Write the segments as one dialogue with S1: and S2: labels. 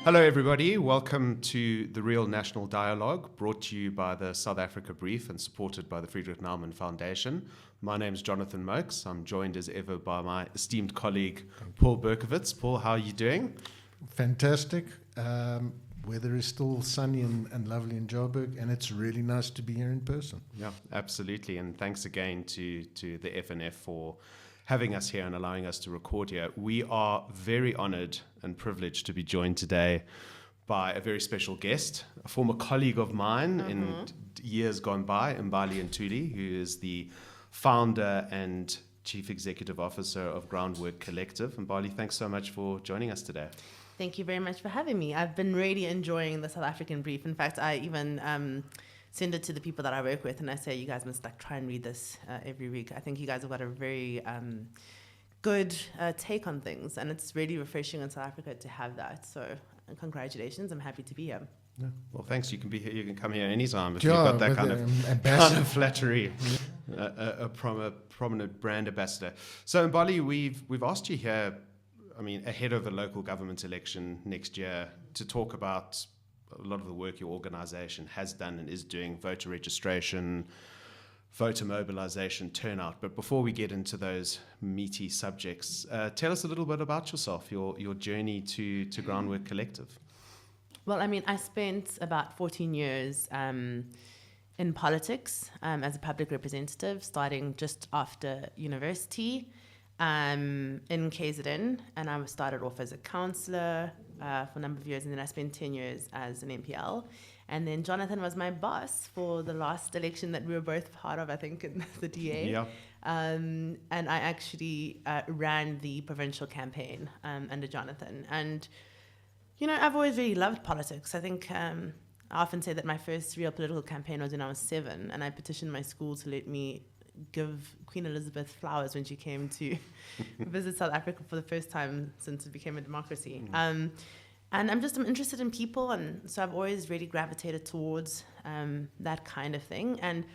S1: Hello, everybody. Welcome to the Real National Dialogue, brought to you by the South Africa Brief and supported by the Friedrich Naumann Foundation. My name is Jonathan Mokes. I'm joined as ever by my esteemed colleague, Paul Berkowitz. Paul, how are you doing?
S2: Fantastic. Weather is still sunny and lovely in Joburg, and it's really nice to be here in person.
S1: Yeah, absolutely. And thanks again to the FNF for having us here and allowing us to record here. We are very honored and privileged to be joined today by a very special guest, a former colleague of mine in years gone by, Mbali Ntuli, who is the founder and Chief Executive Officer of Groundwork Collective. Mbali, thanks so much for joining us today.
S3: Thank you very much for having me. I've been really enjoying the South African Brief. In fact, I even send it to the people that I work with, and I say, you guys must try and read this every week. I think you guys have got a very good take on things, and it's really refreshing in South Africa to have that. So congratulations. I'm happy to be here.
S1: Yeah. Well, thanks. You can be here. You can come here anytime if
S2: Sure,
S1: you've got that kind of flattery. A prominent brand ambassador. So, Mbali, we've asked you here, ahead of the local government election next year, to talk about a lot of the work your organization has done and is doing: voter registration, voter mobilization, turnout. But before we get into those meaty subjects, tell us a little bit about yourself, your journey to Groundwork Collective.
S3: Well, I spent about 14 years in politics as a public representative, starting just after university in KZN, and I started off as a councillor for a number of years, and then I spent 10 years as an MPL. And then Jonathan was my boss for the last election that we were both part of, I think, in the DA.
S1: Yeah.
S3: And I actually ran the provincial campaign under Jonathan. And, I've always really loved politics. I think I often say that my first real political campaign was when I was 7, and I petitioned my school to let me give Queen Elizabeth flowers when she came to visit South Africa for the first time since it became a democracy. And I'm interested in people, and so I've always really gravitated towards that kind of thing. And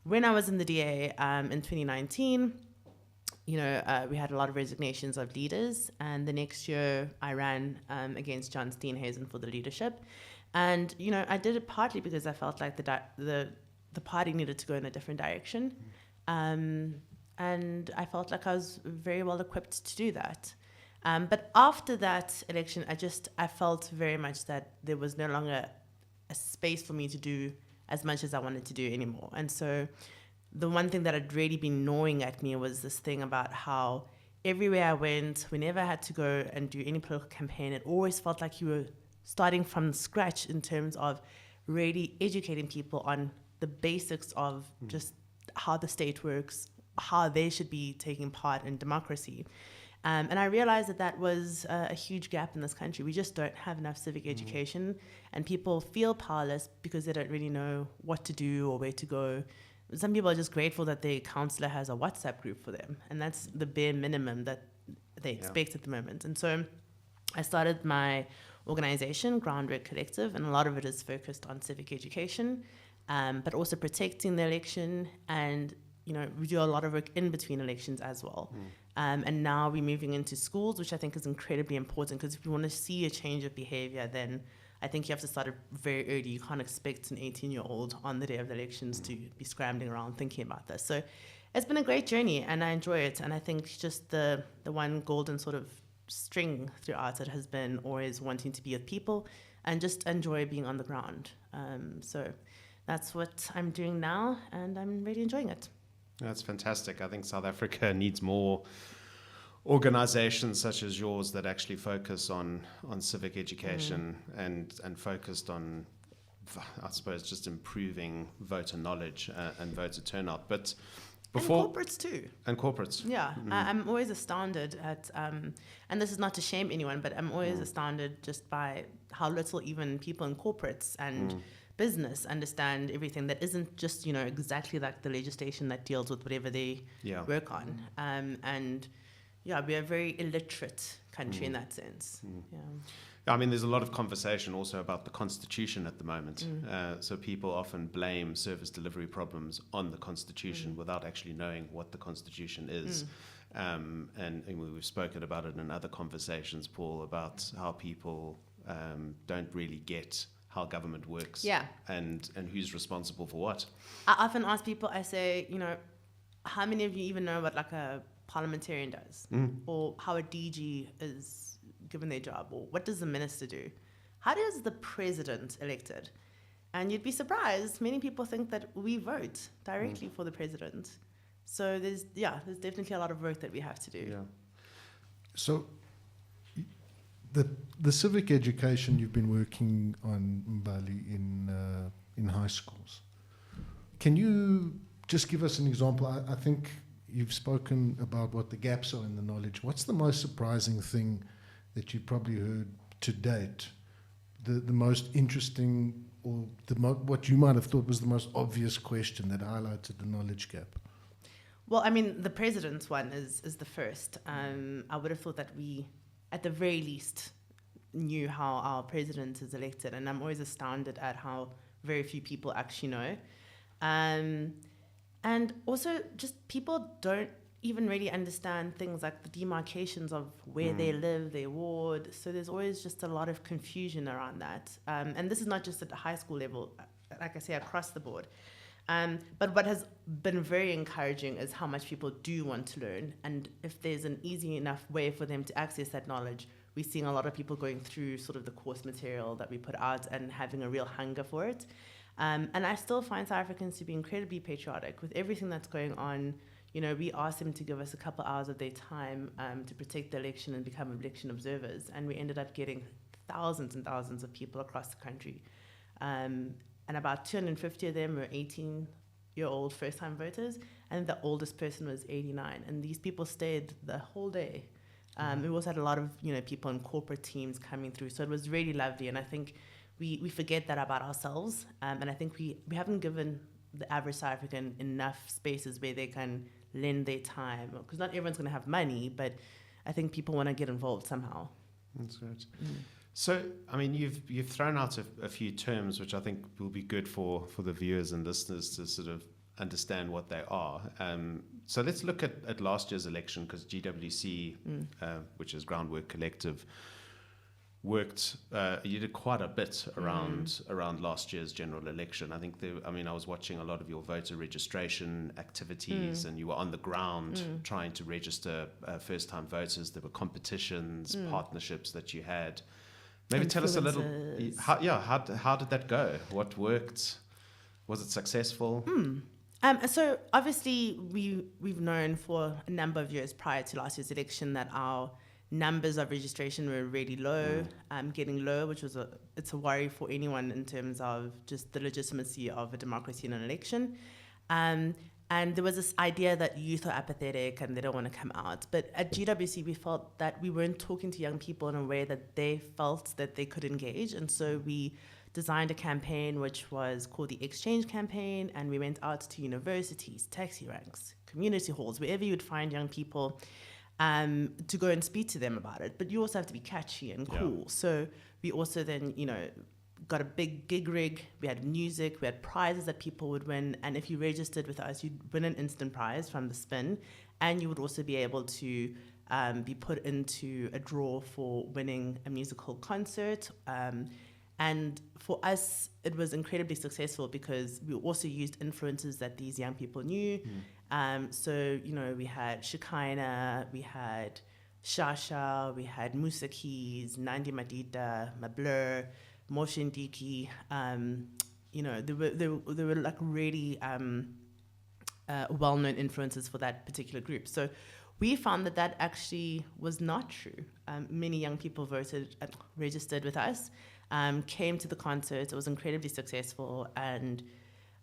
S3: when I was in the DA in 2019, we had a lot of resignations of leaders, and the next year I ran against John Steenhuisen for the leadership. And I did it partly because I felt like the party needed to go in a different direction. And I felt like I was very well equipped to do that. But after that election, I felt very much that there was no longer a space for me to do as much as I wanted to do anymore. And so the one thing that had really been gnawing at me was this thing about how everywhere I went, whenever I had to go and do any political campaign, it always felt like you were starting from scratch in terms of really educating people on the basics of just how the state works, how they should be taking part in democracy. And I realized that was a huge gap in this country. We just don't have enough civic education, and people feel powerless because they don't really know what to do or where to go. Some people are just grateful that their councillor has a WhatsApp group for them, and that's the bare minimum that they expect at the moment. And so I started my organization, Groundwork Collective, and a lot of it is focused on civic education, but also protecting the election. And we do a lot of work in between elections as well. And now we're moving into schools, which I think is incredibly important, because if you want to see a change of behavior, then I think you have to start it very early. You can't expect an 18-year-old on the day of the elections to be scrambling around thinking about this. So it's been a great journey, and I enjoy it. And I think just the one golden sort of string throughout it has been always wanting to be with people and just enjoy being on the ground. So that's what I'm doing now, and I'm really enjoying it.
S1: That's fantastic. I think South Africa needs more organizations such as yours that actually focus on civic education and focused on, I suppose, just improving voter knowledge and voter turnout. But before,
S3: and corporates too.
S1: And corporates.
S3: Yeah, I'm always astounded at, and this is not to shame anyone, but I'm always astounded just by how little even people in corporates and business understand everything that isn't just, exactly like the legislation that deals with whatever they work on. And yeah, we're a very illiterate country in that sense. Yeah.
S1: There's a lot of conversation also about the Constitution at the moment. So people often blame service delivery problems on the Constitution without actually knowing what the Constitution is. And we've spoken about it in other conversations, Paul, about how people don't really get how government works,
S3: Yeah.
S1: and who's responsible for what.
S3: I often ask people, I say, how many of you even know what like a parliamentarian does, or how a DG is given their job, or what does the minister do? How does the president elected? And you'd be surprised, many people think that we vote directly for the president. So there's definitely a lot of work that we have to do.
S1: Yeah.
S2: So the civic education you've been working on, Mbali, in high schools. Can you just give us an example? I think you've spoken about what the gaps are in the knowledge. What's the most surprising thing that you probably heard to date? The most interesting, or what you might have thought was the most obvious question that highlighted the knowledge gap?
S3: Well, I mean, the president's one is the first. I would have thought that we, at the very least, knew how our president is elected, and I'm always astounded at how very few people actually know. And also, just people don't even really understand things like the demarcations of where they live, their ward. So there's always just a lot of confusion around that. And this is not just at the high school level, like I say, across the board. But what has been very encouraging is how much people do want to learn. And if there's an easy enough way for them to access that knowledge, we're seeing a lot of people going through sort of the course material that we put out and having a real hunger for it. And I still find South Africans to be incredibly patriotic with everything that's going on. We asked them to give us a couple hours of their time to protect the election and become election observers. And we ended up getting thousands and thousands of people across the country. And about 250 of them were 18-year-old first-time voters. And the oldest person was 89. And these people stayed the whole day. We also had a lot of, people in corporate teams coming through. So it was really lovely. And I think we forget that about ourselves. And I think we haven't given the average South African enough spaces where they can lend their time, because not everyone's going to have money, but I think people want to get involved somehow.
S1: That's great. So, I mean, you've thrown out a few terms which I think will be good for the viewers and listeners to sort of understand what they are. So let's look at last year's election, because GWC, which is Groundwork Collective, you did quite a bit around last year's general election. I think I was watching a lot of your voter registration activities, and you were on the ground trying to register first-time voters. There were competitions, partnerships that you had. Maybe tell us a little. How did that go? What worked? Was it successful?
S3: So obviously we've known for a number of years prior to last year's election that our numbers of registration were really low, getting low, which was it's a worry for anyone in terms of just the legitimacy of a democracy in an election. And there was this idea that youth are apathetic and they don't want to come out. But at GWC, we felt that we weren't talking to young people in a way that they felt that they could engage. And so we designed a campaign which was called the Exchange Campaign, and we went out to universities, taxi ranks, community halls, wherever you'd find young people, to go and speak to them about it. But you also have to be catchy and cool. Yeah. So we also then, got a big gig rig. We had music. We had prizes that people would win. And if you registered with us, you'd win an instant prize from the spin. And you would also be able to be put into a draw for winning a musical concert. And for us, it was incredibly successful because we also used influences that these young people knew. So, we had Shekinah, we had Shasha, we had Musa Keys, Nandi Madida, Mablur, Moshe Ndiki. There were like really well-known influences for that particular group. So we found that actually was not true. Many young people registered with us, came to the concert. It was incredibly successful, and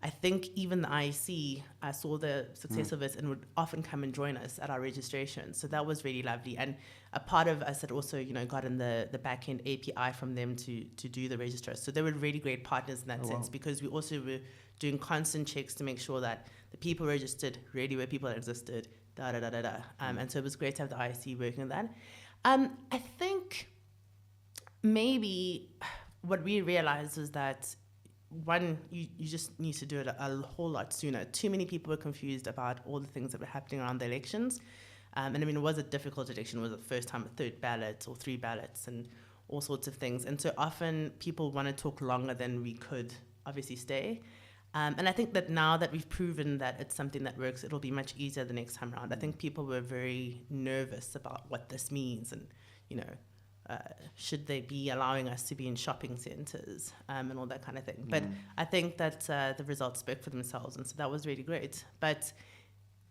S3: I think even the IEC saw the success of it and would often come and join us at our registration. So that was really lovely. And a part of us had also, gotten the back-end API from them to do the register. So they were really great partners in that sense, because we also were doing constant checks to make sure that the people registered really were people that existed, And so it was great to have the IEC working on that. I think maybe what we realized is that, one, you just need to do it a whole lot sooner. Too many people were confused about all the things that were happening around the elections. And it was a difficult election. It was the first time a third ballot or 3 ballots and all sorts of things. And so often people want to talk longer than we could obviously stay. And I think that now that we've proven that it's something that works, it'll be much easier the next time around. I think people were very nervous about what this means and, should they be allowing us to be in shopping centres and all that kind of thing. But I think that the results spoke for themselves, and so that was really great. But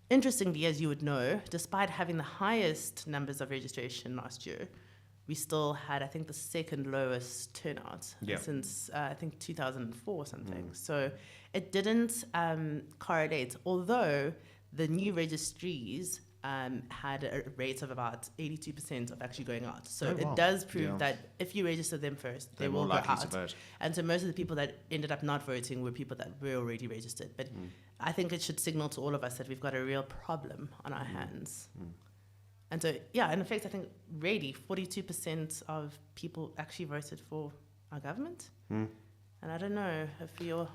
S3: interestingly, as you would know, despite having the highest numbers of registration last year, we still had, I think, the second lowest turnout since, I think, 2004 or something. So it didn't correlate, although the new registries had a rate of about 82% of actually going out. So it does prove that if you register them first, they will go out. And so most of the people that ended up not voting were people that were already registered. But I think it should signal to all of us that we've got a real problem on our hands. And so, in effect, I think really 42% of people actually voted for our government. And I don't know if you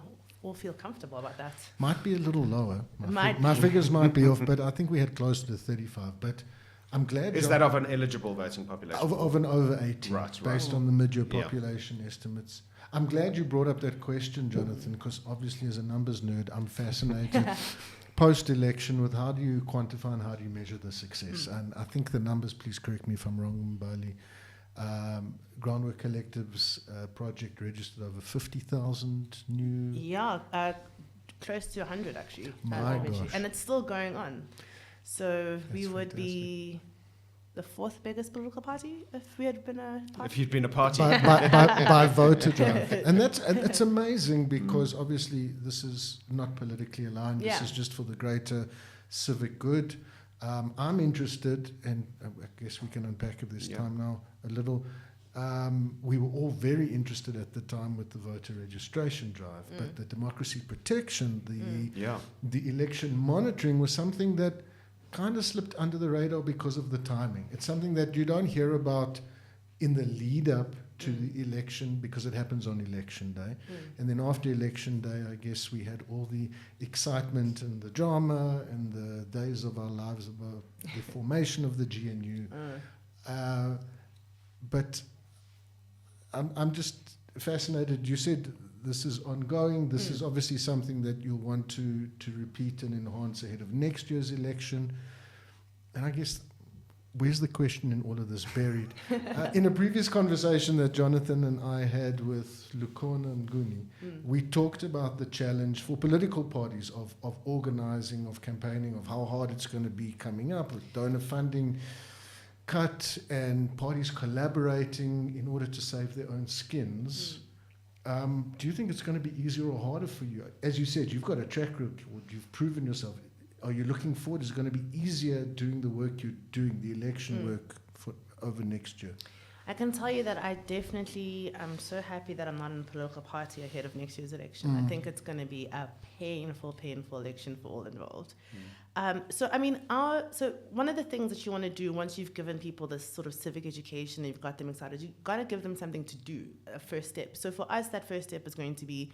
S3: all feel comfortable about that.
S2: Might be a little lower. My figures might be off, but I think we had close to 35. But I'm glad...
S1: Is that of an eligible voting population?
S2: Of an over 80,
S1: right.
S2: Based on the mid-year population estimates. I'm glad you brought up that question, Jonathan, because obviously as a numbers nerd, I'm fascinated post-election with how do you quantify and how do you measure the success. And I think the numbers, please correct me if I'm wrong, Mbali, Groundwork Collective's project registered over 50,000 new...
S3: Close to 100 actually.
S2: My gosh.
S3: And it's still going on. So
S2: That's
S3: we would
S2: fantastic.
S3: be the fourth biggest political party if we had been a party.
S1: If you'd been a party.
S2: by voter drive. And it's amazing because obviously this is not politically aligned. This is just for the greater civic good. I'm interested, and I guess we can unpack it this time now a little. We were all very interested at the time with the voter registration drive, but the democracy protection, the election monitoring was something that kind of slipped under the radar because of the timing. It's something that you don't hear about in the lead up to the election because it happens on election day. And then after election day, I guess we had all the excitement and the drama and the days of our lives about the formation of the GNU. But I'm just fascinated. You said this is ongoing. This is obviously something that you'll want to repeat and enhance ahead of next year's election. And I guess, where's the question in all of this buried? In a previous conversation that Jonathan and I had with Lukona and Guni, we talked about the challenge for political parties of organizing, of campaigning, of how hard it's going to be coming up with donor funding cut and parties collaborating in order to save their own skins. Do you think it's going to be easier or harder for you? As you said, you've got a track record, you've proven yourself. Are you looking forward? Is it going to be easier doing the work you're doing, the election work, over next year?
S3: I can tell you that I definitely am so happy that I'm not in a political party ahead of next year's election. I think it's going to be a painful election for all involved. So one of the things that you want to do once you've given people this sort of civic education and you've got them excited, you've got to give them something to do, a first step. So for us, that first step is going to be,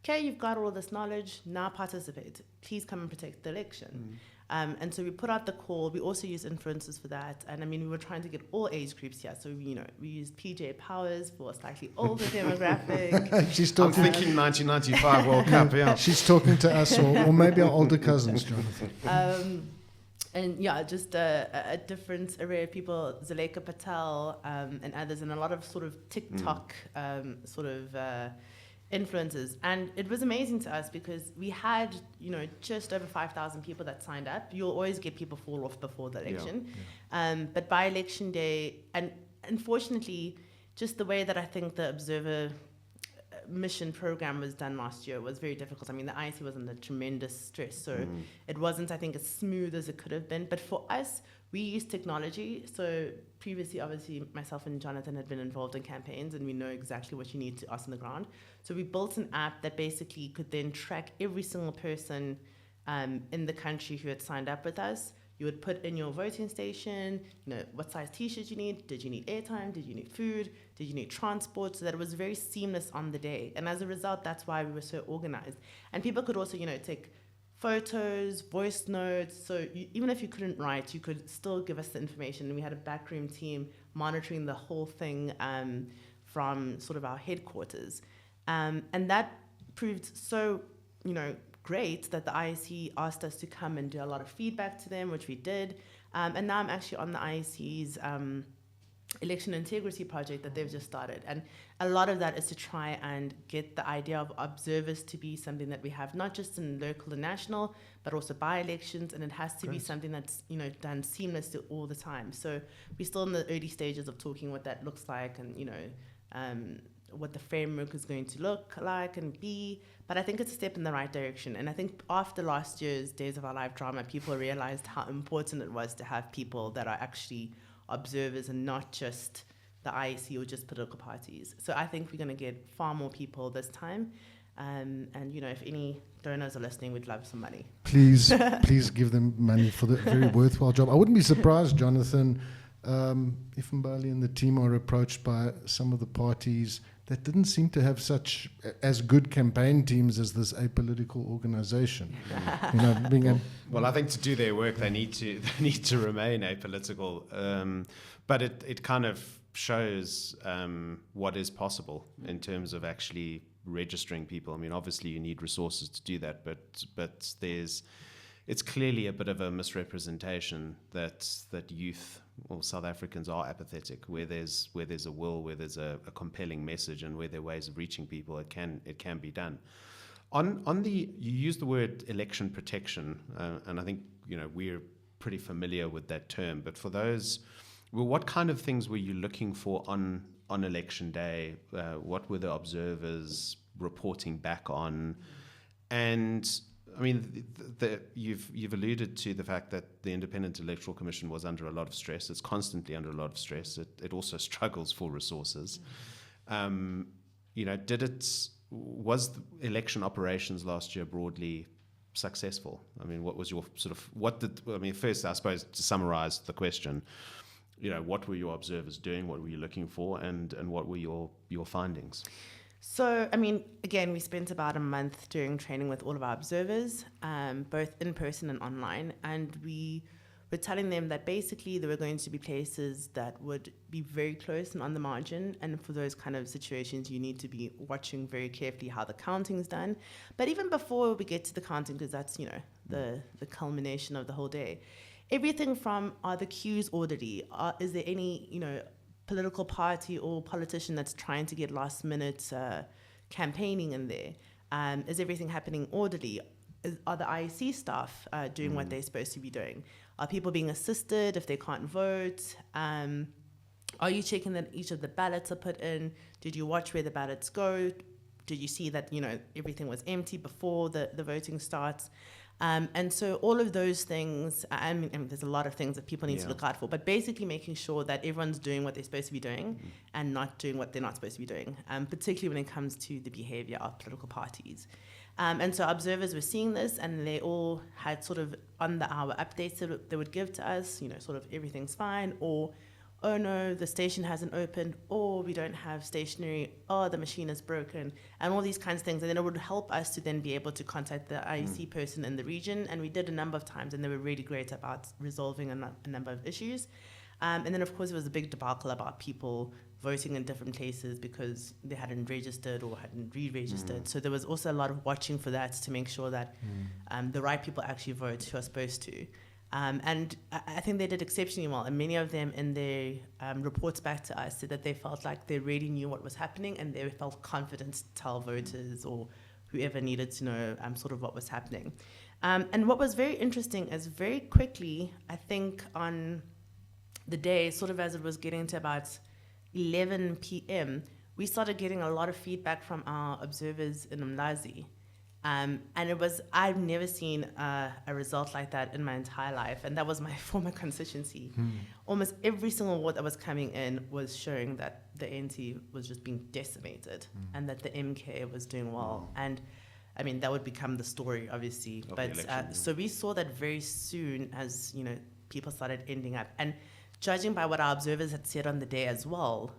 S3: okay, you've got all this knowledge, now participate. Please come and protect the election. And so we put out the call. We also use influencers for that. And I mean, we were trying to get all age groups here. So, we used PJ Powers for a slightly older demographic.
S2: She's talking.
S1: I'm thinking 1995 World Cup, yeah.
S2: She's talking to us or maybe our older cousins, Jonathan.
S3: And just a different array of people, Zuleika Patel and others, and a lot of sort of TikTok influencers. And it was amazing to us because we had, just over 5,000 people that signed up. You'll always get people fall off before the election. But by election day, and unfortunately, just the way that I think the Observer mission program was done last year was very difficult. I mean, the IEC was under tremendous stress, so it wasn't, I think, as smooth as it could have been. But for us, we use technology. So previously, obviously, myself and Jonathan had been involved in campaigns, and we know exactly what you need to ask on the ground. So we built an app that basically could then track every single person in the country who had signed up with us. You would put in your voting station, what size T-shirt you need. Did you need airtime? Did you need food? Did you need transport? So that it was very seamless on the day. And as a result, that's why we were so organized. And people could also, take photos, voice notes. So even if you couldn't write, you could still give us the information. And we had a backroom team monitoring the whole thing from sort of our headquarters. And that proved so, great that the IEC asked us to come and do a lot of feedback to them, which we did. And now I'm actually on the IEC's election integrity project that they've just started. And a lot of that is to try and get the idea of observers to be something that we have, not just in local and national, but also by-elections. And it has to be something that's, done seamlessly all the time. So we're still in the early stages of talking what that looks like and, what the framework is going to look like and be. But I think it's a step in the right direction. And I think after last year's Days of Our Life drama, people realized how important it was to have people that are actually observers and not just the IEC or just political parties. So I think we're going to get far more people this time. And, if any donors are listening, we'd love some money.
S2: Please give them money for the very worthwhile job. I wouldn't be surprised, Jonathan, if Mbali and the team are approached by some of the parties that didn't seem to have as good campaign teams as this apolitical organization.
S1: Well, I think to do their work, they need to remain apolitical. But it kind of shows what is possible in terms of actually registering people. I mean, obviously you need resources to do that, but it's clearly a bit of a misrepresentation that youth or South Africans are apathetic. Where there's a will, where there's a compelling message, and where there are ways of reaching people, it can be done. You use the word election protection, and I think we're pretty familiar with that term. But for those, what kind of things were you looking for on election day? What were the observers reporting back on? And I mean, you've alluded to the fact that the Independent Electoral Commission was under a lot of stress. It's constantly under a lot of stress. It also struggles for resources. Was the election operations last year broadly successful? I mean, what was your first, I suppose, to summarize the question, what were your observers doing? What were you looking for? And what were your findings?
S3: So, I mean, again, we spent about a month doing training with all of our observers, both in person and online. And we were telling them that basically there were going to be places that would be very close and on the margin. And for those kind of situations, you need to be watching very carefully how the counting is done. But even before we get to the counting, because that's, the culmination of the whole day, everything from, are the queues orderly? Is there any, political party or politician that's trying to get last minute campaigning in there? Is everything happening orderly? Are the IEC staff doing what they're supposed to be doing? Are people being assisted if they can't vote? Are you checking that each of the ballots are put in? Did you watch where the ballots go? Did you see that everything was empty before the voting starts? And so all of those things, I mean, there's a lot of things that people need to look out for, but basically making sure that everyone's doing what they're supposed to be doing and not doing what they're not supposed to be doing, particularly when it comes to the behavior of political parties. And so observers were seeing this, and they all had sort of on the hour updates that they would give to us, sort of everything's fine, or, oh no, the station hasn't opened, or we don't have stationery, or the machine is broken, and all these kinds of things. And then it would help us to then be able to contact the IEC person in the region. And we did a number of times, and they were really great about resolving a number of issues. And then, of course, it was a big debacle about people voting in different places because they hadn't registered or hadn't re-registered. So there was also a lot of watching for that to make sure that the right people actually vote who are supposed to. And I think they did exceptionally well. And many of them in their reports back to us said that they felt like they really knew what was happening, and they felt confident to tell voters or whoever needed to know sort of what was happening. And what was very interesting is very quickly, I think on the day, sort of as it was getting to about 11 p.m., we started getting a lot of feedback from our observers in Mbali. And I've never seen a result like that in my entire life. And that was my former constituency. Almost every single ward that was coming in was showing that the NT was just being decimated and that the MK was doing well. And I mean, that would become the story, obviously. But so we saw that very soon as, people started ending up. And judging by what our observers had said on the day as well,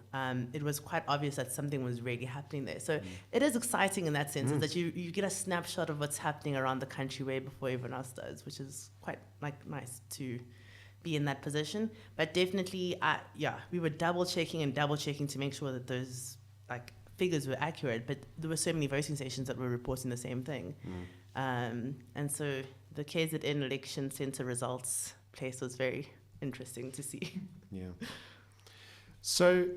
S3: it was quite obvious that something was really happening there. So it is exciting in that sense, is that you get a snapshot of what's happening around the country way before everyone else does, which is quite nice to be in that position. But definitely, we were double checking to make sure that those figures were accurate. But there were so many voting stations that were reporting the same thing, and so the KZN election centre results place was very interesting to see.
S1: Yeah. So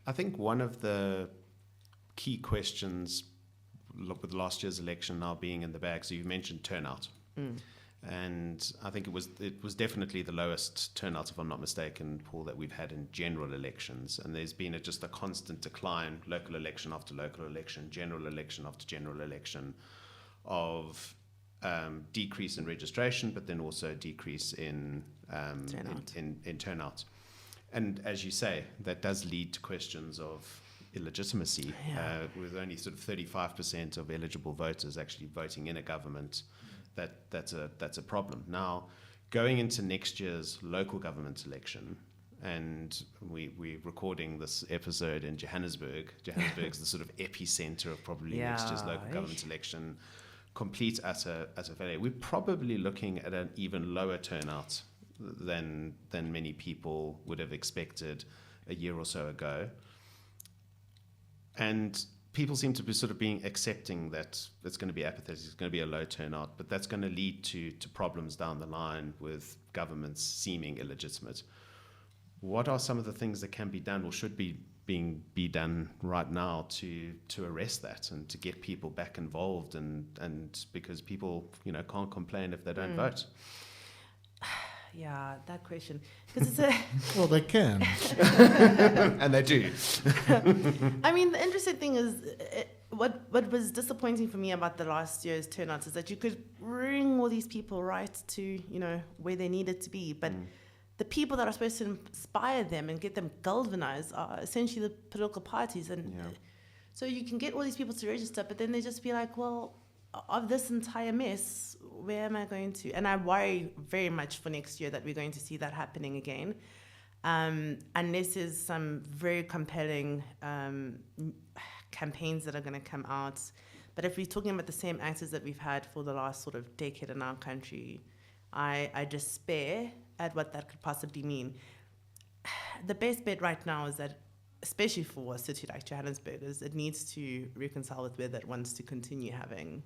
S1: I think one of the key questions with last year's election now being in the bag, so you mentioned turnout. And I think it was definitely the lowest turnout, if I'm not mistaken, Paul, that we've had in general elections. And there's been just a constant decline, local election after local election, general election after general election, of decrease in registration, but then also decrease in turnout. And as you say, that does lead to questions of illegitimacy, with only sort of 35% of eligible voters actually voting in a government. That's a problem. Now, going into next year's local government election, and we're recording this episode in Johannesburg. Johannesburg's the sort of epicenter of probably next year's local government election. Complete utter failure. We're probably looking at an even lower turnout than many people would have expected a year or so ago. And people seem to be sort of being accepting that it's going to be apathetic, it's going to be a low turnout, but that's going to lead to problems down the line with governments seeming illegitimate. What are some of the things that can be done or should be done right now to arrest that and to get people back involved, and because people can't complain if they don't vote?
S3: Yeah, that question, because it's
S2: well, they can.
S1: And they do.
S3: I mean, the interesting thing is, what was disappointing for me about the last year's turnouts is that you could bring all these people right to where they needed to be, but the people that are supposed to inspire them and get them galvanized are essentially the political parties. And so you can get all these people to register, but then they just be like, well, of this entire mess, where am I going to? And I worry very much for next year that we're going to see that happening again. Unless there's some very compelling campaigns that are going to come out. But if we're talking about the same actors that we've had for the last sort of decade in our country, I despair at what that could possibly mean. The best bet right now is that, especially for a city like Johannesburg, is it needs to reconcile with whether it wants to continue having,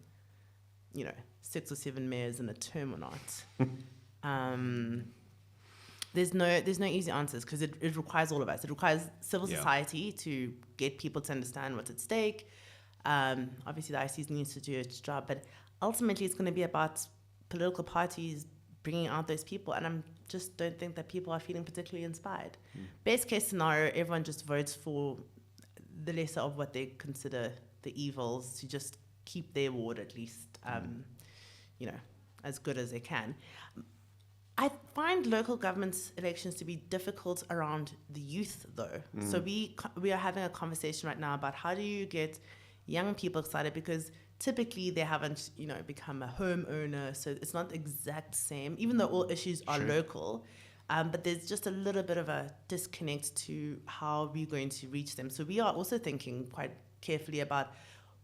S3: 6 or 7 mayors in a term or not. There's no easy answers, because it requires all of us. It requires civil society to get people to understand what's at stake. Obviously, the ICs needs to do its job, but ultimately it's going to be about political parties bringing out those people, and I just don't think that people are feeling particularly inspired. Best case scenario, everyone just votes for the lesser of what they consider the evils, to just keep their ward at least, as good as they can. I find local government elections to be difficult around the youth, though. So we are having a conversation right now about how do you get young people excited, because typically they haven't, become a homeowner, so it's not the exact same, even though all issues are local. But there's just a little bit of a disconnect to how we're going to reach them. So we are also thinking quite carefully about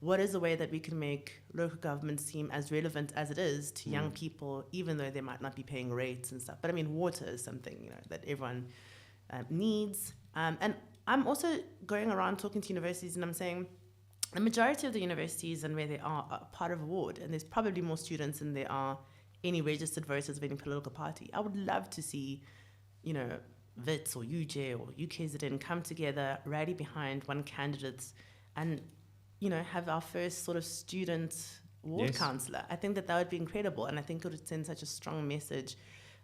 S3: what is the way that we can make local government seem as relevant as it is to young people, even though they might not be paying rates and stuff. But I mean, water is something, that everyone needs. And I'm also going around talking to universities, and I'm saying the majority of the universities and where they are part of a ward, and there's probably more students than there are any registered voters of any political party. I would love to see, WITS or UJ or UKZN come together, rally behind one candidate, and have our first sort of student ward councillor. I think that would be incredible, and I think it would send such a strong message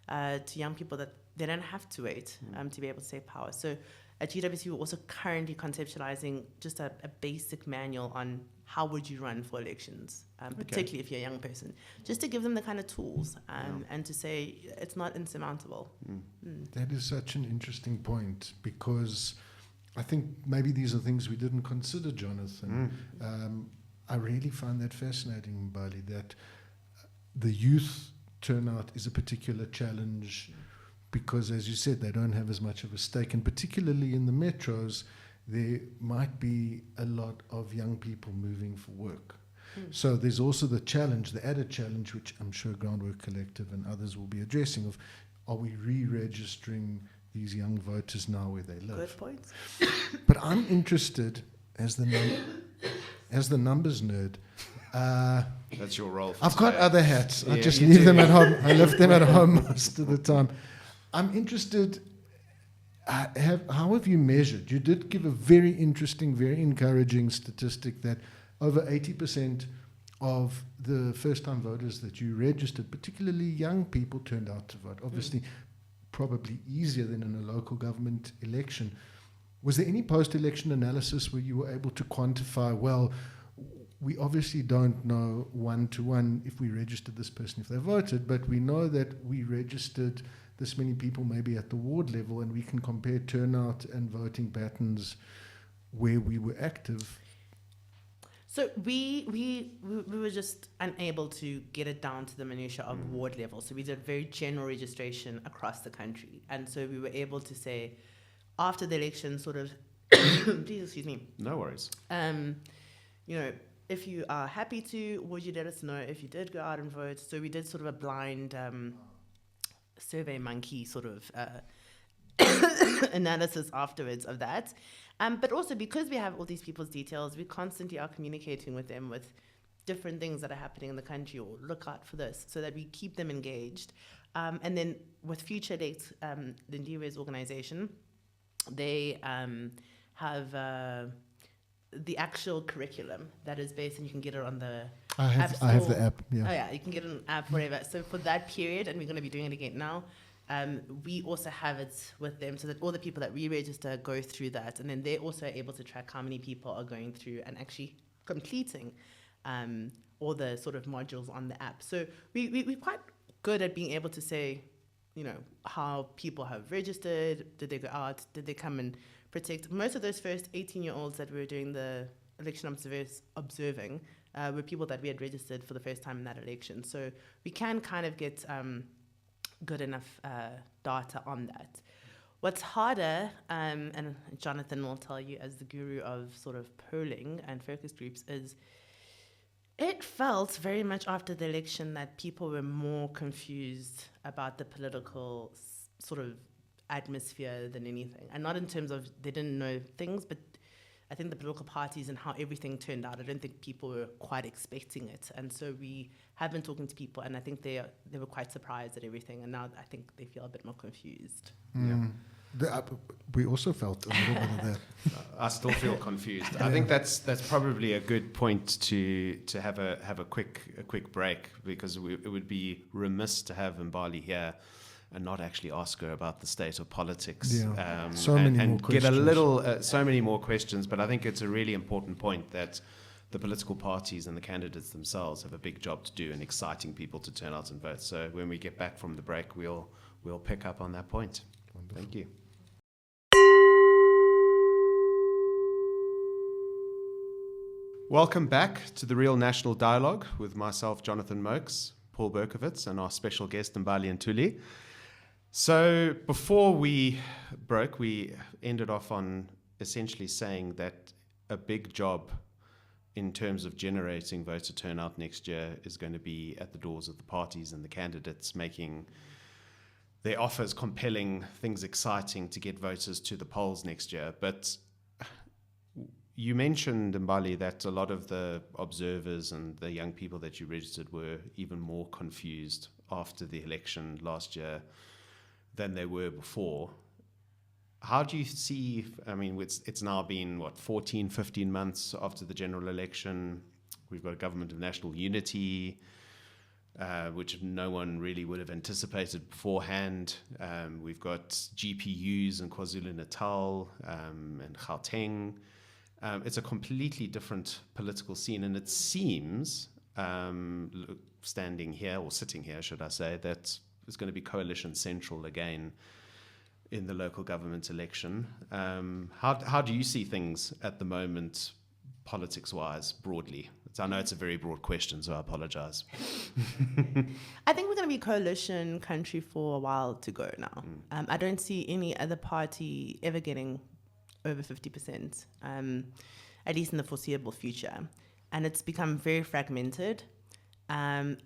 S3: to young people that they don't have to wait to be able to take power. So at UWC, we're also currently conceptualizing just a basic manual on how would you run for elections, particularly if you're a young person, just to give them the kind of tools and to say it's not insurmountable.
S2: That is such an interesting point, because I think maybe these are things we didn't consider, Jonathan. I really find that fascinating, Mbali, that the youth turnout is a particular challenge because, as you said, they don't have as much of a stake, and particularly in the metros, there might be a lot of young people moving for work. So there's also the challenge, the added challenge, which I'm sure Groundwork Collective and others will be addressing, of are we re-registering these young voters now where they live?
S3: Good point.
S2: But I'm interested, as the numbers nerd,
S1: That's your role.
S2: I've got other hats. I
S1: Yeah,
S2: just
S1: you
S2: leave
S1: do.
S2: them at home. I left them at home most of the time. I'm interested, how have you measured? You did give a very interesting, very encouraging statistic that over 80% of the first-time voters that you registered, particularly young people, turned out to vote. Obviously, probably easier than in a local government election. Was there any post-election analysis where you were able to quantify, well, we obviously don't know one-to-one if we registered this person, if they voted, but we know that we registered this many people maybe at the ward level, and we can compare turnout and voting patterns where we were active?
S3: So we were just unable to get it down to the minutiae of ward level. So we did very general registration across the country. And so we were able to say, after the election, sort of, please excuse me,
S1: No worries.
S3: you know, if you are happy to, would you let us know if you did go out and vote? So we did sort of a blind survey monkey sort of analysis afterwards of that. But also because we have all these people's details, we constantly are communicating with them with different things that are happening in the country, or look out for this, so that we keep them engaged. And then with Future Dates, the Ndiwe's organization, they have the actual curriculum that is based, and you can get it on the
S2: I have the app, yeah.
S3: Oh yeah, you can get it on an app, whatever. So for that period, and we're going to be doing it again now, we also have it with them, so that all the people that re-register go through that, and then they're also able to track how many people are going through and actually completing all the sort of modules on the app. So we're quite good at being able to say, you know, how people have registered, did they go out, did they come and protect. Most of those first 18-year-olds that we were doing the election observing were people that we had registered for the first time in that election. So we can kind of get good enough data on that. What's harder, and Jonathan will tell you as the guru of sort of polling and focus groups, is it felt very much after the election that people were more confused about the political sort of atmosphere than anything. And not in terms of they didn't know things, but I think the political parties and how everything turned out, I don't think people were quite expecting it. And so we have been talking to people, and I think they were quite surprised at everything. And now I think they feel a bit more confused.
S2: Yeah. We also felt a little bit of that.
S1: I still feel confused. I think that's probably a good point to have a quick break, because it would be remiss to have Mbali here and not actually ask her about the state of politics.
S2: Yeah. So many more
S1: get a
S2: questions.
S1: little so many more questions. But I think it's a really important point that the political parties and the candidates themselves have a big job to do in exciting people to turn out and vote. So when we get back from the break, we'll pick up on that point.
S2: Wonderful.
S1: Thank you. Welcome back to the Real National Dialogue with myself, Jonathan Mokes, Paul Berkowitz, and our special guest, Mbali and Ntuli. So before we broke, we ended off on essentially saying that a big job in terms of generating voter turnout next year is going to be at the doors of the parties and the candidates, making their offers compelling, things exciting to get voters to the polls next year. But you mentioned, Mbali, that a lot of the observers and the young people that you registered were even more confused after the election last year than they were before. How do you see, I mean, it's now been, 14, 15 months after the general election. We've got a government of national unity, which no one really would have anticipated beforehand. We've got GPUs in KwaZulu-Natal and Gauteng. It's a completely different political scene, and it seems, sitting here, should I say, that it's going to be coalition central again in the local government election. How do you see things at the moment, politics-wise, broadly? I know it's a very broad question, so I apologize.
S3: I think we're going to be coalition country for a while to go now. I don't see any other party ever getting over 50%, at least in the foreseeable future. And it's become very fragmented. I'm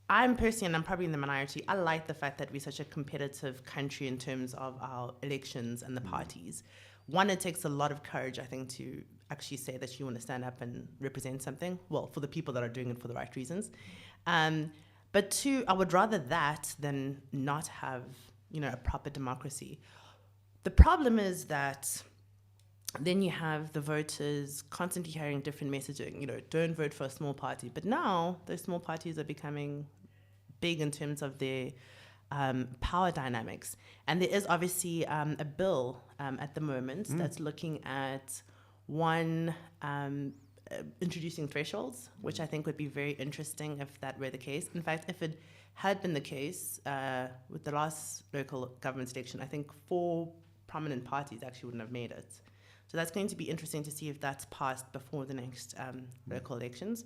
S3: personally, and I'm probably in the minority, I like the fact that we're such a competitive country in terms of our elections and the parties. One, it takes a lot of courage, I think, to actually say that you want to stand up and represent something, well, for the people that are doing it for the right reasons. But two, I would rather that than not have, a proper democracy. The problem is that then you have the voters constantly hearing different messaging, don't vote for a small party. But now those small parties are becoming big in terms of their power dynamics. And there is obviously a bill at the moment that's looking at introducing thresholds, which I think would be very interesting if that were the case. In fact, if it had been the case with the last local government election, I think 4 prominent parties actually wouldn't have made it. So that's going to be interesting to see if that's passed before the next local elections.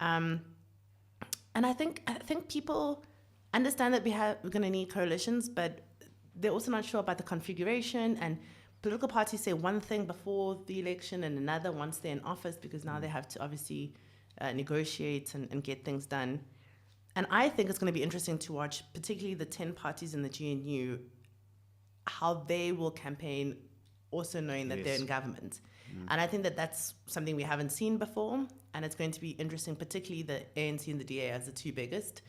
S3: And I think people understand that we're going to need coalitions, but they're also not sure about the configuration, and political parties say one thing before the election and another once they're in office, because now they have to obviously negotiate and get things done. And I think it's going to be interesting to watch, particularly the 10 parties in the GNU, how they will campaign, also knowing that they're in government. And I think that that's something we haven't seen before, and it's going to be interesting, particularly the ANC and the DA as the 2 biggest,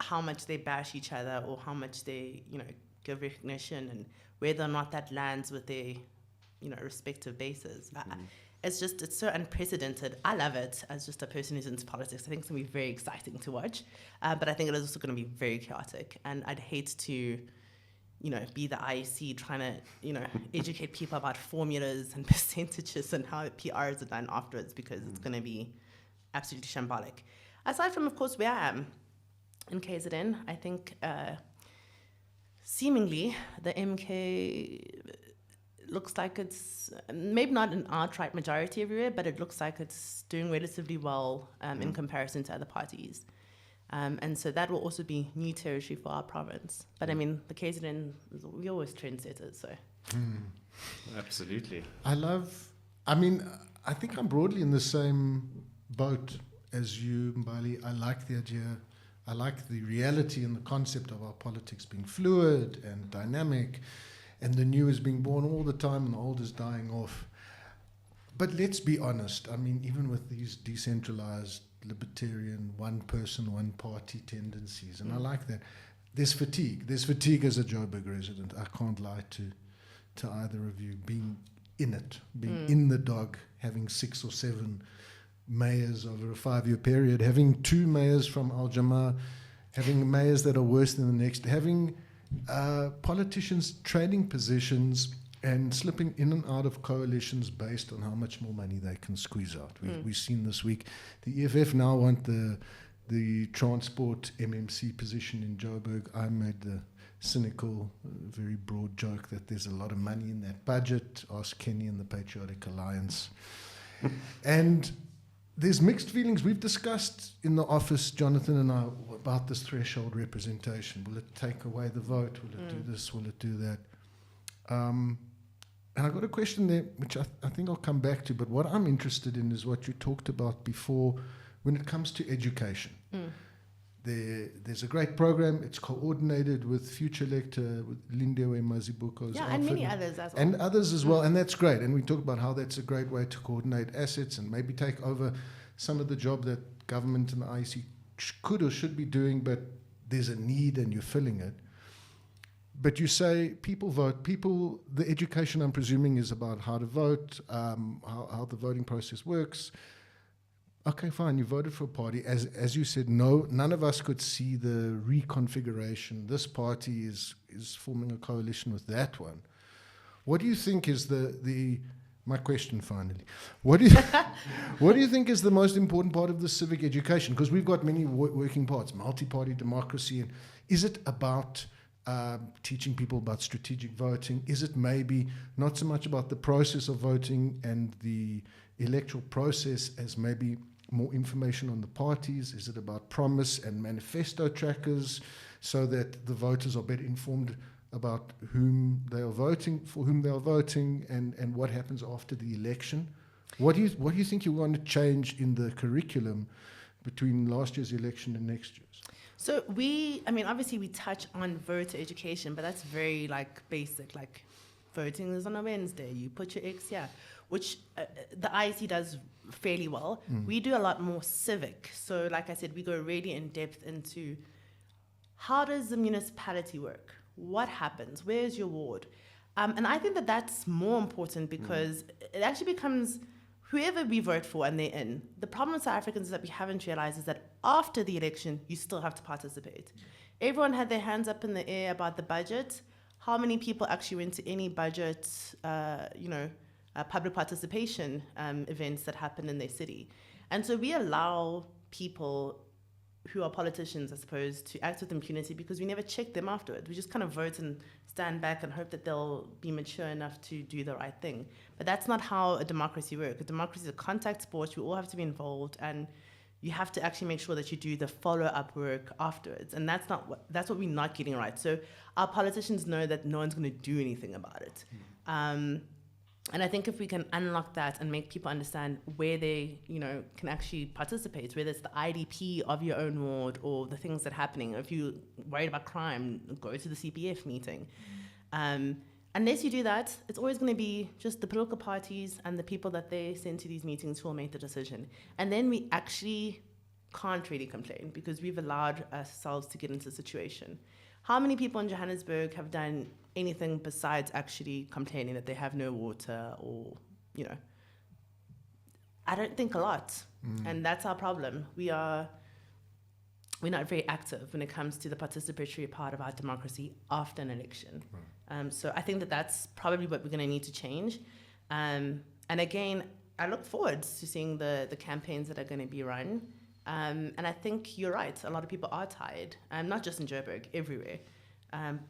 S3: how much they bash each other or how much they, give recognition, and whether or not that lands with their, respective bases. It's so unprecedented. I love it as just a person who's into politics. I think it's going to be very exciting to watch, but I think it is also going to be very chaotic, and I'd hate to, be the IEC trying to, educate people about formulas and percentages and how PRs are done afterwards, because it's going to be absolutely shambolic. Aside from, of course, where I am in KZN, I think seemingly the MK looks like it's maybe not an outright majority everywhere, but it looks like it's doing relatively well in comparison to other parties. And so that will also be new territory for our province. But I mean, the KZN, we're always trendsetters, so.
S1: Absolutely.
S2: I think I'm broadly in the same boat as you, Mbali. I like the idea. I like the reality and the concept of our politics being fluid and dynamic, and the new is being born all the time and the old is dying off. But let's be honest. I mean, even with these decentralized, libertarian, one person, one party tendencies, and I like that, there's fatigue. There's fatigue as a Joburg resident. I can't lie to either of you. Being in it, being in the dog, having 6 or 7 mayors over a 5-year period, having 2 mayors from Al Jamaa, having mayors that are worse than the next, having politicians trading positions and slipping in and out of coalitions based on how much more money they can squeeze out. We've seen this week the EFF now want the transport MMC position in Joburg. I made the cynical, very broad joke that there's a lot of money in that budget. Ask Kenny and the Patriotic Alliance. And there's mixed feelings. We've discussed in the office, Jonathan and I, about this threshold representation. Will it take away the vote? Will it do this? Will it do that? And I've got a question there, which I think I'll come back to, but what I'm interested in is what you talked about before when it comes to education. There's a great program. It's coordinated with Future Lector, with Lindewe Mazibuko's outfit.
S3: And many others as well.
S2: And others as well, and that's great. And we talk about how that's a great way to coordinate assets and maybe take over some of the job that government and the IEC could or should be doing, but there's a need and you're filling it. But you say people vote. The education, I'm presuming, is about how to vote, how the voting process works. Okay, fine, you voted for a party. As you said, none of us could see the reconfiguration. This party is forming a coalition with that one. What do you think is my question finally? What do you think is the most important part of the civic education? Because we've got many working parts, multi-party democracy. And is it about teaching people about strategic voting? Is it maybe not so much about the process of voting and the electoral process as maybe more information on the parties? Is it about promise and manifesto trackers so that the voters are better informed about whom they are voting, for whom they are voting, and what happens after the election? What do you think you're going to change in the curriculum between last year's election and next year's?
S3: So obviously we touch on voter education, but that's very like basic, like voting is on a Wednesday, you put your X here, which the IEC does fairly well. We do a lot more civic. So like I said, we go really in depth into how does the municipality work? What happens? Where's your ward? And I think that that's more important because it actually becomes whoever we vote for and they're in. The problem with South Africans is that we haven't realized is that after the election, you still have to participate. Everyone had their hands up in the air about the budget. How many people actually went to any budget, public participation events that happen in their city? And so we allow people who are politicians, I suppose, to act with impunity because we never check them afterwards. We just kind of vote and stand back and hope that they'll be mature enough to do the right thing. But that's not how a democracy works. A democracy is a contact sport. We all have to be involved, and you have to actually make sure that you do the follow-up work afterwards. And that's what we're not getting right. So our politicians know that no one's going to do anything about it. And I think if we can unlock that and make people understand where they, can actually participate, whether it's the IDP of your own ward or the things that are happening. If you're worried about crime, go to the CPF meeting. Unless you do that, it's always going to be just the political parties and the people that they send to these meetings who will make the decision. And then we actually can't really complain because we've allowed ourselves to get into a situation. How many people in Johannesburg have done anything besides actually complaining that they have no water or, I don't think a lot. And that's our problem. We're not very active when it comes to the participatory part of our democracy after an election. Right. So I think that that's probably what we're going to need to change. And again, I look forward to seeing the campaigns that are going to be run. And I think you're right. A lot of people are tired, not just in Joburg, everywhere.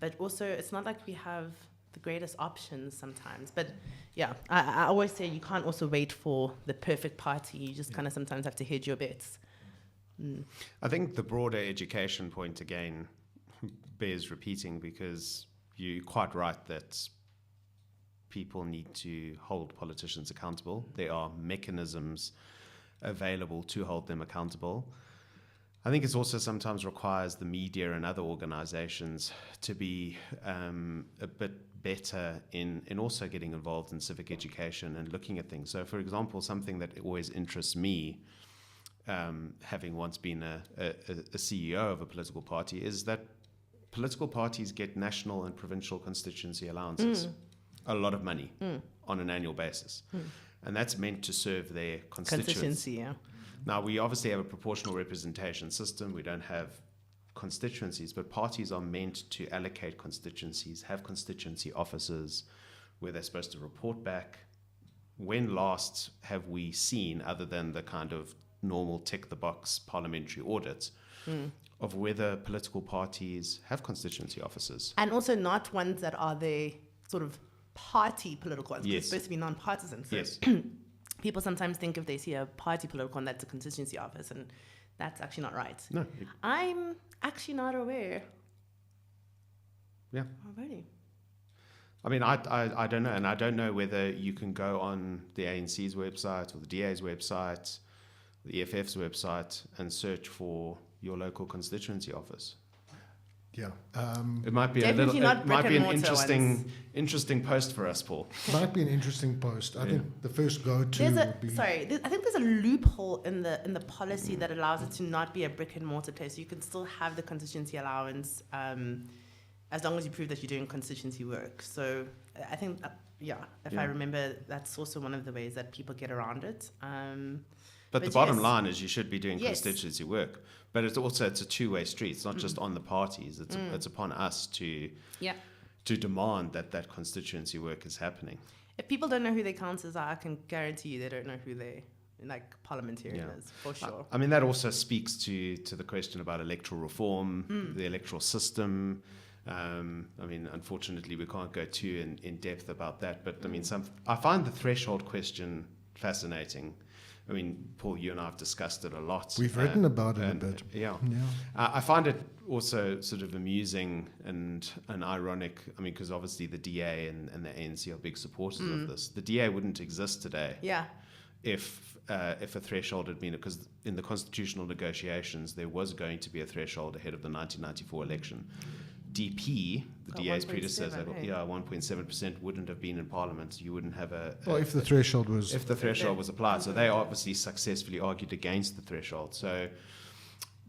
S3: But also, it's not like we have the greatest options sometimes. But yeah, I always say you can't also wait for the perfect party. You just kind of sometimes have to hedge your bets.
S1: I think the broader education point, again, bears repeating because you're quite right that people need to hold politicians accountable. There are mechanisms available to hold them accountable. I think it also sometimes requires the media and other organizations to be a bit better in also getting involved in civic education and looking at things. So, for example, something that always interests me, having once been a CEO of a political party, is that political parties get national and provincial constituency allowances, a lot of money on an annual basis. And that's meant to serve their constituency.
S3: Yeah.
S1: Now, we obviously have a proportional representation system. We don't have constituencies, but parties are meant to allocate constituencies, have constituency officers where they're supposed to report back. When last have we seen, other than the kind of normal tick-the-box parliamentary audits, of whether political parties have constituency officers?
S3: And also not ones that are the sort of party political ones.
S1: Yes.
S3: It's supposed to be non-partisan. So
S1: Yes.
S3: people sometimes think if they see a party political one, that's a constituency office, and that's actually not right.
S1: No.
S3: I'm actually not aware.
S1: Yeah.
S3: Already.
S1: I mean, I don't know. And I don't know whether you can go on the ANC's website or the DA's website, the EFF's website, and search for your local constituency office.
S2: Yeah.
S1: It might be
S3: Definitely not brick and
S1: an
S3: mortar
S1: interesting post for us, Paul.
S2: Might be an interesting post. I think the first go-to would be...
S3: I think there's a loophole in the policy that allows it to not be a brick and mortar place. You can still have the constituency allowance as long as you prove that you're doing constituency work. So I think, if I remember, that's also one of the ways that people get around it.
S1: But the bottom line is you should be doing constituency work. But it's a two-way street. It's not just on the parties. It's upon us to demand that constituency work is happening.
S3: If people don't know who their councillors are, I can guarantee you they don't know who their parliamentarian is, for sure.
S1: I mean, that also speaks to the question about electoral reform, the electoral system. I mean, unfortunately, we can't go too in depth about that. But I mean, I find the threshold question fascinating. I mean, Paul, you and I have discussed it a lot.
S2: We've written about it a bit.
S1: Yeah.
S2: Yeah.
S1: I find it also sort of amusing and ironic. I mean, because obviously the DA and the ANC are big supporters of this. The DA wouldn't exist today
S3: Yeah.
S1: if a threshold had been, because in the constitutional negotiations there was going to be a threshold ahead of the 1994 election. DP, the
S3: Got
S1: DA's
S3: 1.7,
S1: predecessor,
S3: hey?
S1: 1.7% wouldn't have been in Parliament. You wouldn't have
S2: Well, if the threshold was...
S1: if the threshold was applied. So they obviously successfully argued against the threshold. So,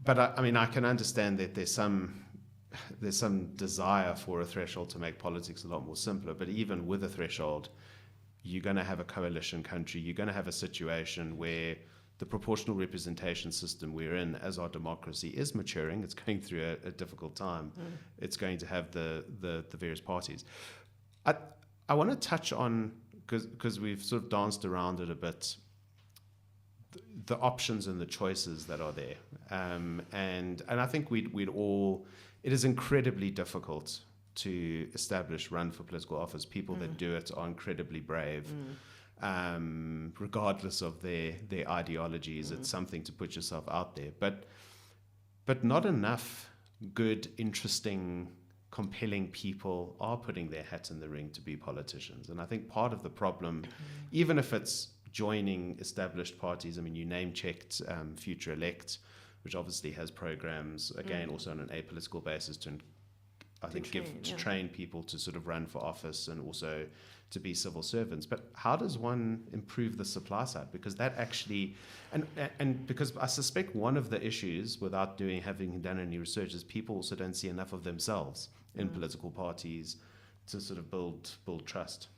S1: but I mean, I can understand that there's some desire for a threshold to make politics a lot more simpler. But even with a threshold, you're going to have a coalition country. You're going to have a situation where the proportional representation system we're in as our democracy is maturing. It's going through a difficult time. It's going to have the various parties. I want to touch on, because we've sort of danced around it a bit, the options and the choices that are there. And I think we'd all, it is incredibly difficult to run for political office. People that do it are incredibly brave. Regardless of their ideologies, it's something to put yourself out there. But not enough good, interesting, compelling people are putting their hat in the ring to be politicians. And I think part of the problem, even if it's joining established parties, I mean, you name-checked Future Elect, which obviously has programs, again, also on an apolitical basis to train people to sort of run for office and also to be civil servants. But how does one improve the supply side? Because that actually, and because I suspect one of the issues, without having done any research, is people also don't see enough of themselves in political parties to sort of build trust.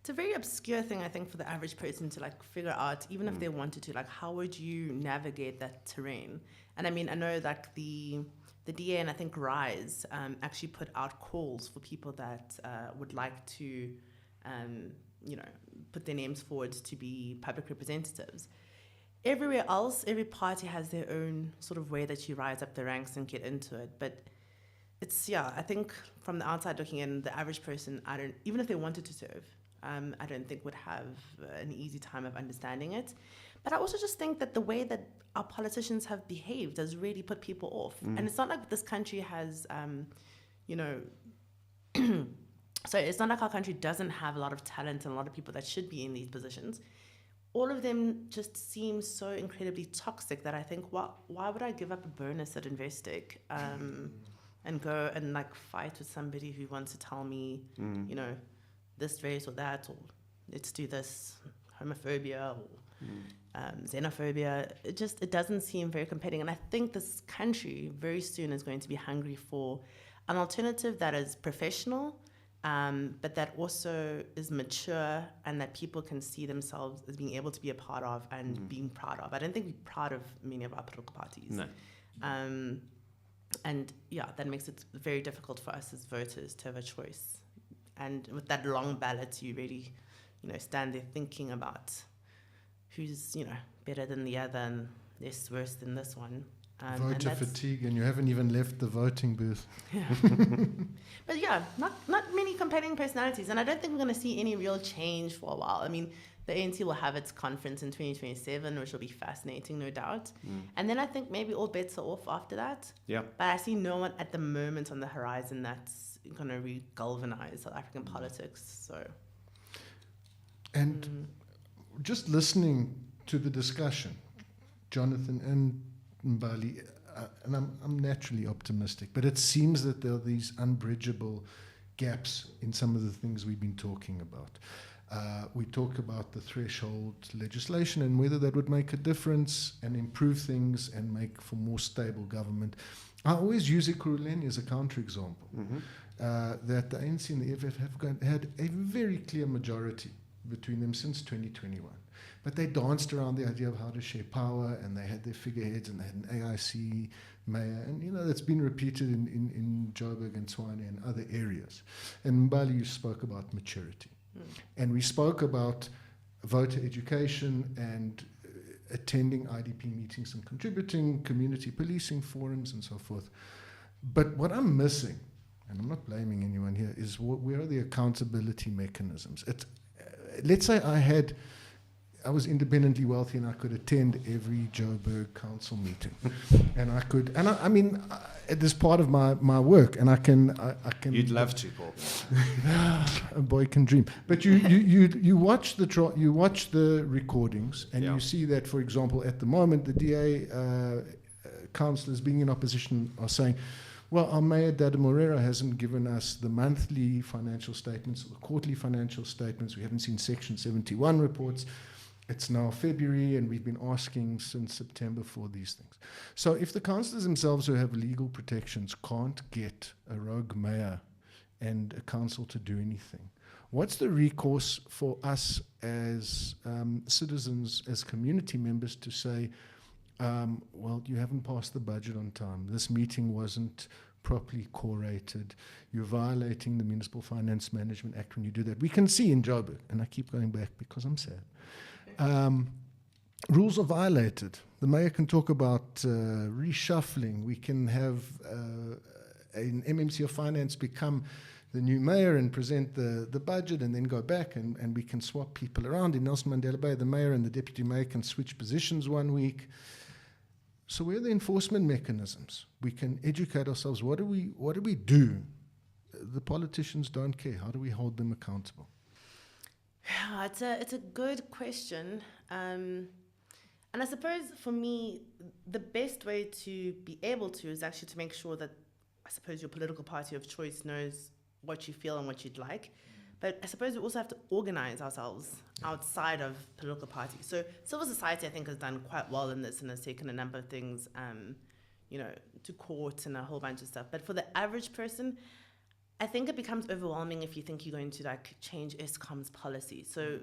S3: It's a very obscure thing, I think, for the average person to like figure out, even if they wanted to, like, how would you navigate that terrain? And I mean, I know like the DA and I think Rise actually put out calls for people that would like to, put their names forward to be public representatives. Everywhere else, every party has their own sort of way that you rise up the ranks and get into it. But it's, I think from the outside looking in, the average person, even if they wanted to serve, I don't think would have an easy time of understanding it. But I also just think that the way that our politicians have behaved has really put people off. And it's not like this country has, so it's not like our country doesn't have a lot of talent and a lot of people that should be in these positions. All of them just seem so incredibly toxic that I think, why would I give up a bonus at Investec and go and like fight with somebody who wants to tell me, this race or that, or let's do this, homophobia or xenophobia. It doesn't seem very compelling. And I think this country very soon is going to be hungry for an alternative that is professional, but that also is mature and that people can see themselves as being able to be a part of and being proud of. I don't think we're proud of many of our political parties.
S1: No.
S3: And that makes it very difficult for us as voters to have a choice. And with that long ballot, you really, stand there thinking about who's, better than the other and less worse than this one.
S2: Voter fatigue, and you haven't even left the voting booth.
S3: Yeah. But not many compelling personalities, and I don't think we're going to see any real change for a while. I mean, the ANC will have its conference in 2027, which will be fascinating, no doubt. And then I think maybe all bets are off after that.
S1: Yeah.
S3: But I see no one at the moment on the horizon that's going to re-galvanize South African politics. So.
S2: And just listening to the discussion, Jonathan and Mbali, and I'm naturally optimistic, but it seems that there are these unbridgeable gaps in some of the things we've been talking about. We talk about the threshold legislation and whether that would make a difference and improve things and make for more stable government. I always use Ekurhuleni as a counterexample, that the ANC and the EFF have had a very clear majority between them since 2021. But they danced around the idea of how to share power, and they had their figureheads, and they had an AIC mayor, and that's been repeated in Joburg and Tshwane and other areas. And Mbali, you spoke about maturity. And we spoke about voter education and attending IDP meetings and contributing, community policing forums and so forth. But what I'm missing, and I'm not blaming anyone here, is where are the accountability mechanisms? Let's say I was independently wealthy and I could attend every Joburg council meeting, and I mean, it is part of my work, and I can.
S1: You'd love to, Paul.
S2: A boy can dream. But you watch the recordings, and
S1: Yeah.
S2: you see that, for example, at the moment the DA councillors being in opposition are saying, well, our Mayor Dada Moreira hasn't given us the monthly financial statements or the quarterly financial statements. We haven't seen Section 71 reports. It's now February, and we've been asking since September for these things. So if the councillors themselves who have legal protections can't get a rogue mayor and a council to do anything, what's the recourse for us as citizens, as community members, to say, well, you haven't passed the budget on time. This meeting wasn't properly collated. You're violating the Municipal Finance Management Act when you do that. We can see in Joburg, and I keep going back because I'm sad, rules are violated. The mayor can talk about reshuffling. We can have an MMC of Finance become the new mayor and present the budget and then go back, and we can swap people around. In Nelson Mandela Bay, the mayor and the deputy mayor can switch positions one week. So where are the enforcement mechanisms? We can educate ourselves. What do we do? The politicians don't care. How do we hold them accountable?
S3: Yeah, it's a good question. And I suppose for me, the best way to be able to is actually to make sure that, I suppose, your political party of choice knows what you feel and what you'd like. But I suppose we also have to organize ourselves outside of political parties. So civil society, I think, has done quite well in this and has taken a number of things, to court and a whole bunch of stuff. But for the average person, I think it becomes overwhelming if you think you're going to change Eskom's policy. So,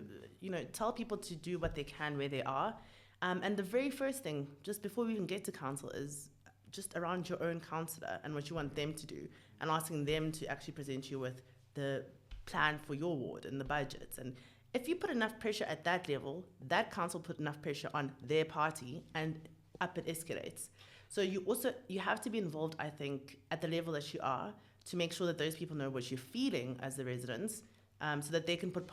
S3: tell people to do what they can where they are. And the very first thing, just before we even get to council, is just around your own councillor and what you want them to do, and asking them to actually present you with the plan for your ward and the budgets. And if you put enough pressure at that level, that council put enough pressure on their party, and up it escalates. So you have to be involved, I think, at the level that you are, to make sure that those people know what you're feeling as the residents, so that they can put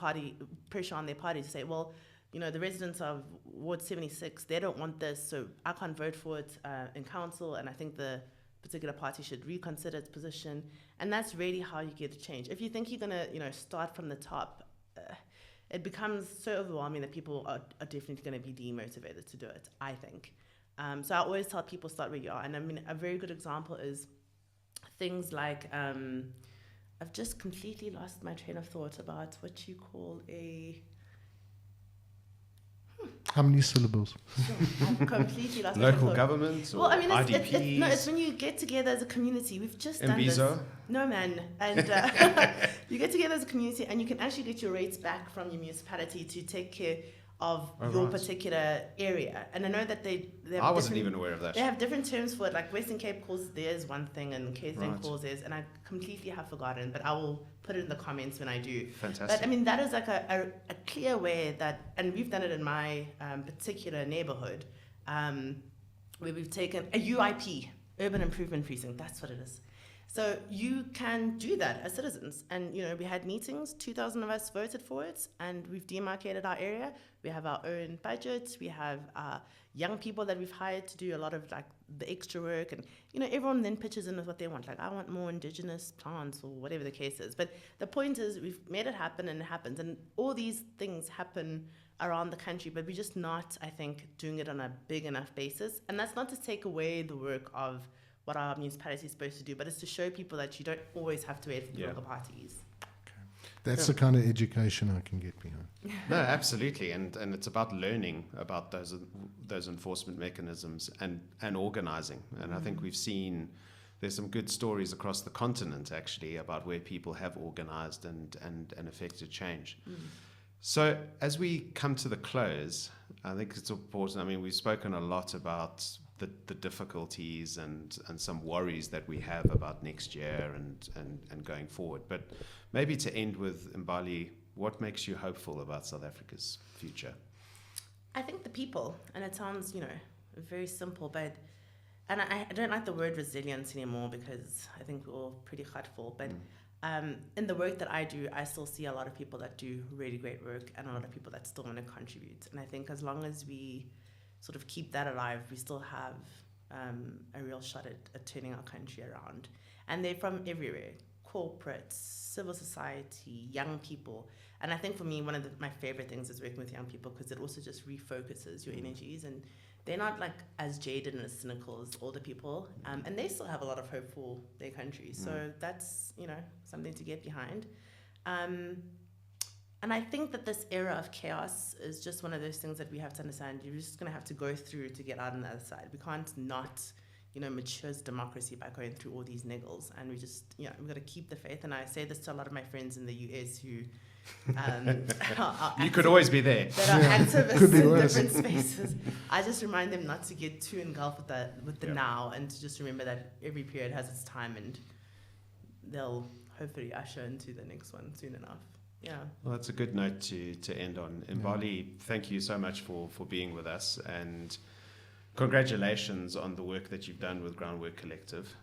S3: pressure on their party to say, well, the residents of Ward 76, they don't want this, so I can't vote for it in council, and I think the particular party should reconsider its position. And that's really how you get a change. If you think you're going to, start from the top, it becomes so overwhelming that people are definitely going to be demotivated to do it, I think. So I always tell people, start where you are. And I mean, a very good example is things like, I've just completely lost my train of thought about what you call
S2: How many syllables?
S3: I've completely lost
S1: Local government?
S3: Well, I mean,
S1: IDPs?
S3: it's when you get together as a community. We've just done this.
S1: Mbizo?
S3: No, man. And you get together as a community, and you can actually get your rates back from your municipality to take care of your particular area. And I know that they have
S1: I wasn't even aware of that.
S3: They have different terms for it. Like Western Cape calls theirs one thing, and KZN calls theirs, and I completely have forgotten, but I will put it in the comments when I do.
S1: Fantastic.
S3: But I mean, that is like a clear way that, and we've done it in my particular neighborhood, where we've taken a UIP, Urban Improvement Precinct, that's what it is. So you can do that as citizens. And, we had meetings, 2,000 of us voted for it, and we've demarcated our area. We have our own budget. We have young people that we've hired to do a lot of the extra work. And, everyone then pitches in with what they want. Like, I want more indigenous plants or whatever the case is. But the point is, we've made it happen, and it happens. And all these things happen around the country, but we're just not, I think, doing it on a big enough basis. And that's not to take away the work of what our municipality is supposed to do, but it's to show people that you don't always have to wait for political parties.
S2: That's the kind of education I can get behind.
S1: No, absolutely, and it's about learning about those enforcement mechanisms and organizing. And I think we've seen there's some good stories across the continent actually about where people have organized and effected change. So as we come to the close, I think it's important. I mean, we've spoken a lot about the difficulties and some worries that we have about next year and going forward. But maybe to end with, Mbali, what makes you hopeful about South Africa's future?
S3: I think the people, and it sounds, very simple, but, and I don't like the word resilience anymore because I think we're all pretty hurtful, but in the work that I do, I still see a lot of people that do really great work and a lot of people that still want to contribute. And I think as long as we sort of keep that alive, we still have a real shot at turning our country around. And they're from everywhere, corporates, civil society, young people. And I think for me, one of my favorite things is working with young people because it also just refocuses your energies, and they're not like as jaded and as cynical as older people, and they still have a lot of hope for their country. So that's, you know, something to get behind. And I think that this era of chaos is just one of those things that we have to understand. You're just going to have to go through to get out on the other side. We can't not, you know, mature as democracy by going through all these niggles. And we just, you know, we've got to keep the faith. And I say this to a lot of my friends in the US who
S1: you could always be there.
S3: That are activists in different spaces. I just remind them not to get too engulfed with the now, and to just remember that every period has its time, and they'll hopefully usher into the next one soon enough. Yeah.
S1: Well, that's a good note to end on. Mbali, thank you so much for being with us, and congratulations on the work that you've done with Groundwork Collective.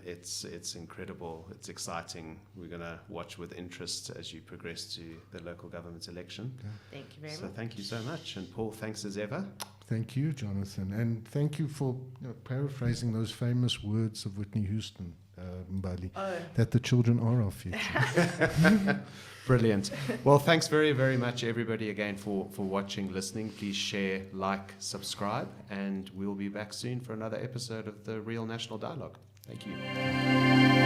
S1: It's incredible. It's exciting. We're going to watch with interest as you progress to the local government election.
S3: Thank you very much.
S1: So thank you so much. And Paul, thanks as ever.
S2: Thank you, Jonathan. And thank you for paraphrasing those famous words of Whitney Houston, Mbali, that the children are our future.
S1: Brilliant. Well, thanks very, very much, everybody, again, for watching, listening. Please share, like, subscribe, and we'll be back soon for another episode of the Real National Dialogue. Thank you.